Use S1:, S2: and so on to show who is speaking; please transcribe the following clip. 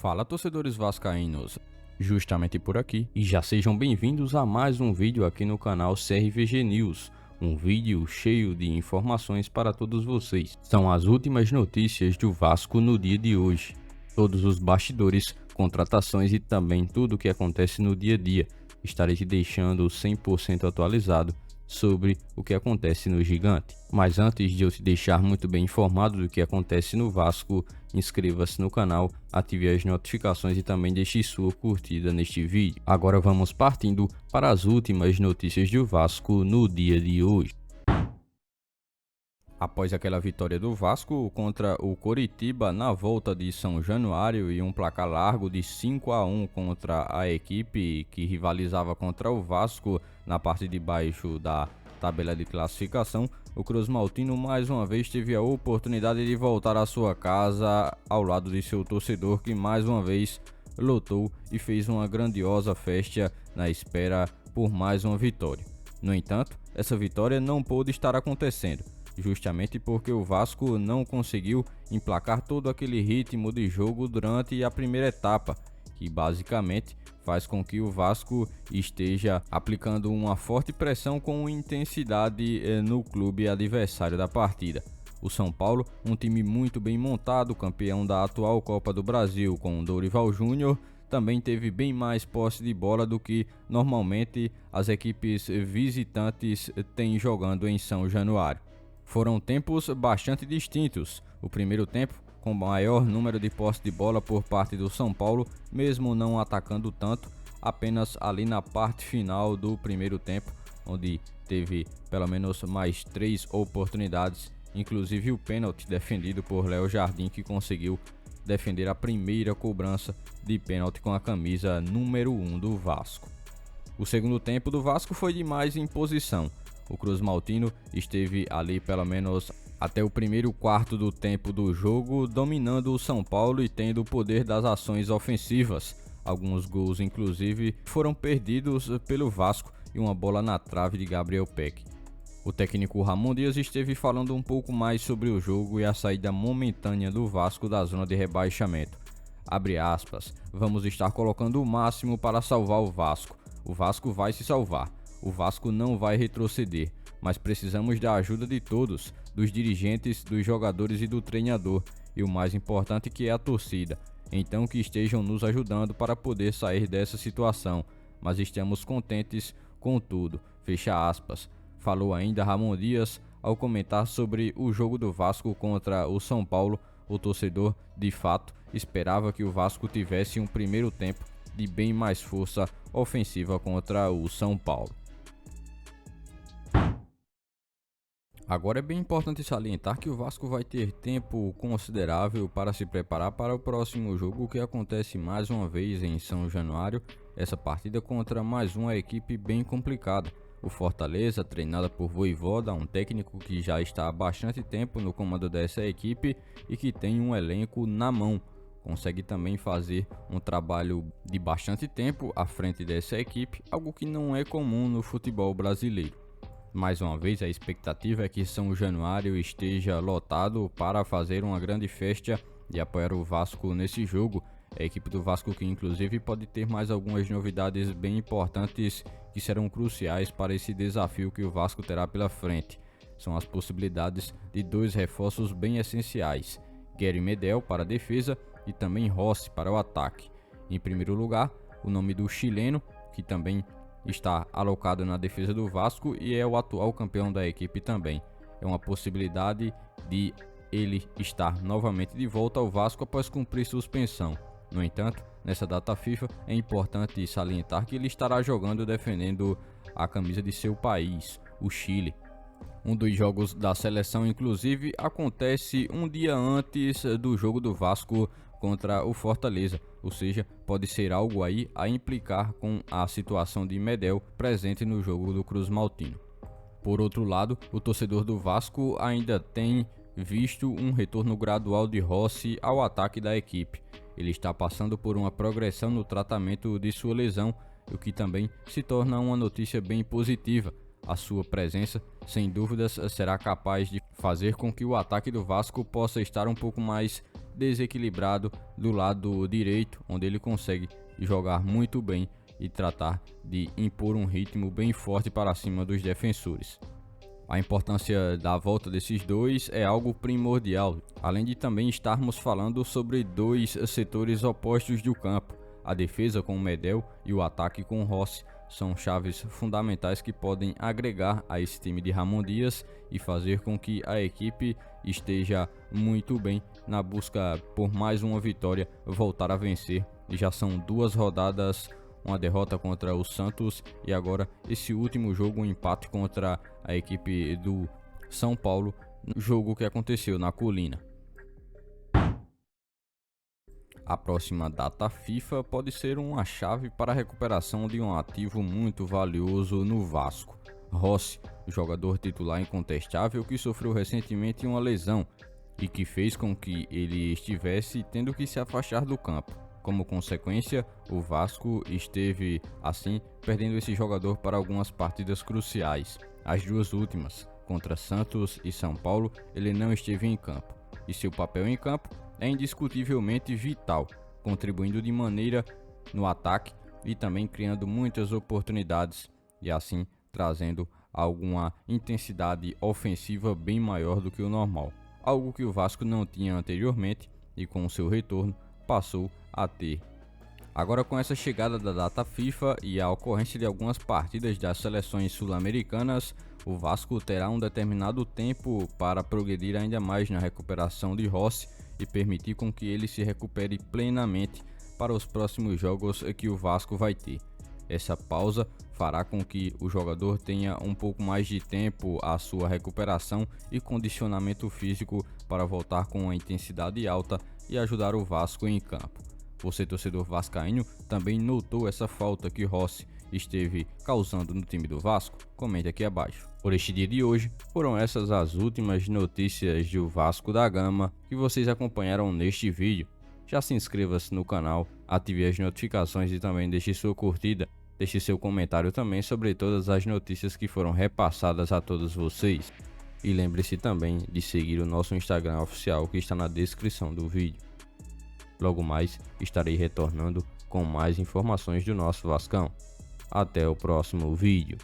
S1: Fala, torcedores vascaínos, justamente por aqui, e já sejam bem-vindos a mais um vídeo aqui no canal CRVG News, um vídeo cheio de informações para todos vocês. São as últimas notícias do Vasco no dia de hoje, todos os bastidores, contratações e também tudo o que acontece no dia a dia. Estarei te deixando 100% atualizado sobre o que acontece no Gigante. Mas antes de eu te deixar muito bem informado do que acontece no Vasco, inscreva-se no canal, ative as notificações e também deixe sua curtida neste vídeo. Agora vamos partindo para as últimas notícias do Vasco no dia de hoje. Após aquela vitória do Vasco contra o Coritiba na volta de São Januário e um placar largo de 5-1 contra a equipe que rivalizava contra o Vasco na parte de baixo da tabela de classificação, o Cruz Maltino mais uma vez teve a oportunidade de voltar à sua casa ao lado de seu torcedor, que mais uma vez lotou e fez uma grandiosa festa na espera por mais uma vitória. No entanto, essa vitória não pôde estar acontecendo, justamente porque o Vasco não conseguiu emplacar todo aquele ritmo de jogo durante a primeira etapa, que basicamente faz com que o Vasco esteja aplicando uma forte pressão com intensidade no clube adversário da partida. O São Paulo, um time muito bem montado, campeão da atual Copa do Brasil com o Dorival Júnior, também teve bem mais posse de bola do que normalmente as equipes visitantes têm jogando em São Januário. Foram tempos bastante distintos. O primeiro tempo, com maior número de posse de bola por parte do São Paulo, mesmo não atacando tanto, apenas ali na parte final do primeiro tempo, onde teve pelo menos mais 3 oportunidades, inclusive o pênalti defendido por Léo Jardim, que conseguiu defender a primeira cobrança de pênalti com a camisa número 1 do Vasco. O segundo tempo do Vasco foi de mais imposição. O Cruz Maltino esteve ali pelo menos até o primeiro quarto do tempo do jogo, dominando o São Paulo e tendo o poder das ações ofensivas. Alguns gols, inclusive, foram perdidos pelo Vasco e uma bola na trave de Gabriel Peck. O técnico Ramon Dias esteve falando um pouco mais sobre o jogo e a saída momentânea do Vasco da zona de rebaixamento. Abre aspas, vamos estar colocando o máximo para salvar o Vasco. O Vasco vai se salvar. O Vasco não vai retroceder, mas precisamos da ajuda de todos, dos dirigentes, dos jogadores e do treinador, e o mais importante que é a torcida. Então que estejam nos ajudando para poder sair dessa situação, mas estamos contentes com tudo, fecha aspas. Falou ainda Ramon Dias ao comentar sobre o jogo do Vasco contra o São Paulo. O torcedor, de fato, esperava que o Vasco tivesse um primeiro tempo de bem mais força ofensiva contra o São Paulo. Agora é bem importante salientar que o Vasco vai ter tempo considerável para se preparar para o próximo jogo, que acontece mais uma vez em São Januário, essa partida contra mais uma equipe bem complicada. O Fortaleza, treinada por Vojvoda, um técnico que já está há bastante tempo no comando dessa equipe e que tem um elenco na mão. Consegue também fazer um trabalho de bastante tempo à frente dessa equipe, algo que não é comum no futebol brasileiro. Mais uma vez, a expectativa é que São Januário esteja lotado para fazer uma grande festa e apoiar o Vasco nesse jogo. A equipe do Vasco que inclusive pode ter mais algumas novidades bem importantes que serão cruciais para esse desafio que o Vasco terá pela frente. São as possibilidades de 2 reforços bem essenciais, Gary Medel para a defesa e também Rossi para o ataque. Em primeiro lugar, o nome do chileno, que também está alocado na defesa do Vasco e é o atual campeão da equipe também. É uma possibilidade de ele estar novamente de volta ao Vasco após cumprir suspensão. No entanto, nessa data FIFA é importante salientar que ele estará jogando defendendo a camisa de seu país, o Chile. Um dos jogos da seleção, inclusive, acontece um dia antes do jogo do Vasco contra o Fortaleza, ou seja, pode ser algo aí a implicar com a situação de Medel presente no jogo do Cruz Maltino. Por outro lado, o torcedor do Vasco ainda tem visto um retorno gradual de Rossi ao ataque da equipe. Ele está passando por uma progressão no tratamento de sua lesão, o que também se torna uma notícia bem positiva. A sua presença, sem dúvidas, será capaz de fazer com que o ataque do Vasco possa estar um pouco mais desequilibrado do lado direito, onde ele consegue jogar muito bem e tratar de impor um ritmo bem forte para cima dos defensores. A importância da volta desses dois é algo primordial, além de também estarmos falando sobre dois setores opostos do campo. A defesa com o Medel e o ataque com o Rossi são chaves fundamentais que podem agregar a esse time de Ramon Dias e fazer com que a equipe esteja muito bem na busca por mais uma vitória, voltar a vencer. E já são 2 rodadas, uma derrota contra o Santos e agora esse último jogo, um empate contra a equipe do São Paulo, jogo que aconteceu na Colina. A próxima data FIFA pode ser uma chave para a recuperação de um ativo muito valioso no Vasco. Rossi, jogador titular incontestável que sofreu recentemente uma lesão e que fez com que ele estivesse tendo que se afastar do campo. Como consequência, o Vasco esteve, assim, perdendo esse jogador para algumas partidas cruciais. As 2 últimas, contra Santos e São Paulo, ele não esteve em campo. E seu papel em campo é indiscutivelmente vital, contribuindo de maneira no ataque e também criando muitas oportunidades e assim trazendo alguma intensidade ofensiva bem maior do que o normal, algo que o Vasco não tinha anteriormente e com o seu retorno passou a ter. Agora, com essa chegada da data FIFA e a ocorrência de algumas partidas das seleções sul-americanas, o Vasco terá um determinado tempo para progredir ainda mais na recuperação de Rossi e permitir com que ele se recupere plenamente para os próximos jogos que o Vasco vai ter. Essa pausa fará com que o jogador tenha um pouco mais de tempo à sua recuperação e condicionamento físico para voltar com uma intensidade alta e ajudar o Vasco em campo. Você, torcedor vascaíno, também notou essa falta que Rossi esteve causando no time do Vasco? Comente aqui abaixo. Por este dia de hoje, foram essas as últimas notícias do Vasco da Gama que vocês acompanharam neste vídeo. Já se inscreva-se no canal, ative as notificações e também deixe sua curtida. Deixe seu comentário também sobre todas as notícias que foram repassadas a todos vocês. E lembre-se também de seguir o nosso Instagram oficial que está na descrição do vídeo. Logo mais estarei retornando com mais informações do nosso Vascão. Até o próximo vídeo.